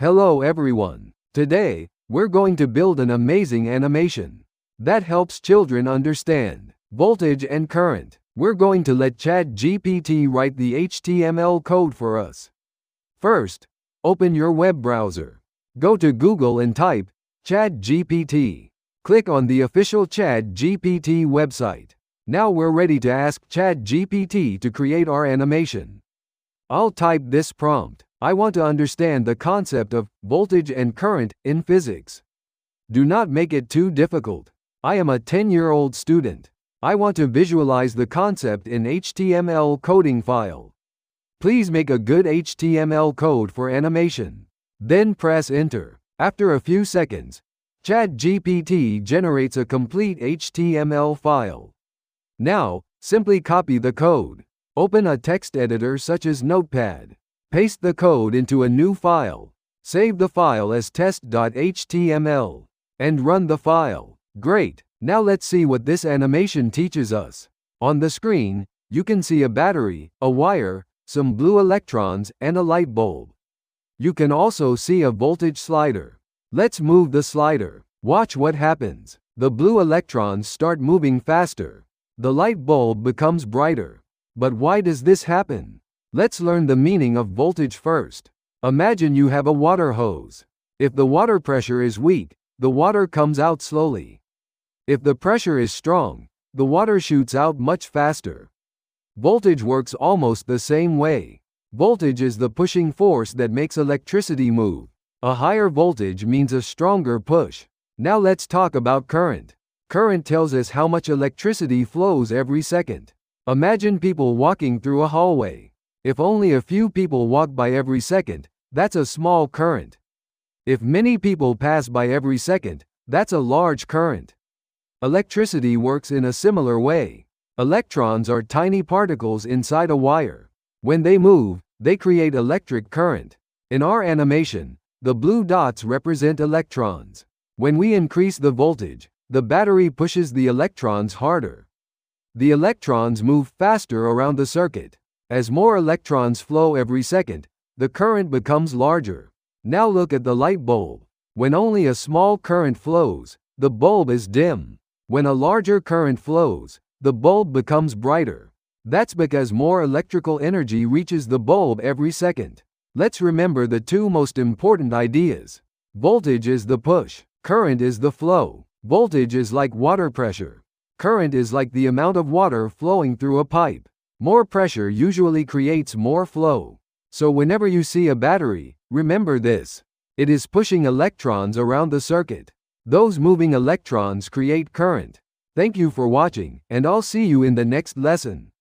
Hello everyone. Today, we're going to build an amazing animation that helps children understand voltage and current. We're going to let ChatGPT write the HTML code for us. First, open your web browser. Go to Google and type ChatGPT. Click on the official ChatGPT website. Now we're ready to ask ChatGPT to create our animation. I'll type this prompt. I want to understand the concept of voltage and current in physics. Do not make it too difficult. I am a 10-year-old student. I want to visualize the concept in HTML coding file. Please make a good HTML code for animation. Then press enter. After a few seconds, ChatGPT generates a complete HTML file. Now, simply copy the code. Open a text editor such as Notepad. Paste the code into a new file. Save the file as test.html. And run the file. Great! Now let's see what this animation teaches us. On the screen, you can see a battery, a wire, some blue electrons, and a light bulb. You can also see a voltage slider. Let's move the slider. Watch what happens. The blue electrons start moving faster. The light bulb becomes brighter. But why does this happen? Let's learn the meaning of voltage first. Imagine you have a water hose. If the water pressure is weak, the water comes out slowly. If the pressure is strong, the water shoots out much faster. Voltage works almost the same way. Voltage is the pushing force that makes electricity move. A higher voltage means a stronger push. Now let's talk about current. Current tells us how much electricity flows every second. Imagine people walking through a hallway. If only a few people walk by every second, that's a small current. If many people pass by every second, that's a large current. Electricity works in a similar way. Electrons are tiny particles inside a wire. When they move, they create electric current. In our animation, the blue dots represent electrons. When we increase the voltage, the battery pushes the electrons harder. The electrons move faster around the circuit. As more electrons flow every second, the current becomes larger. Now look at the light bulb. When only a small current flows, the bulb is dim. When a larger current flows, the bulb becomes brighter. That's because more electrical energy reaches the bulb every second. Let's remember the two most important ideas. Voltage is the push. Current is the flow. Voltage is like water pressure. Current is like the amount of water flowing through a pipe. More pressure usually creates more flow. So whenever you see a battery, remember this. It is pushing electrons around the circuit. Those moving electrons create current. Thank you for watching, and I'll see you in the next lesson.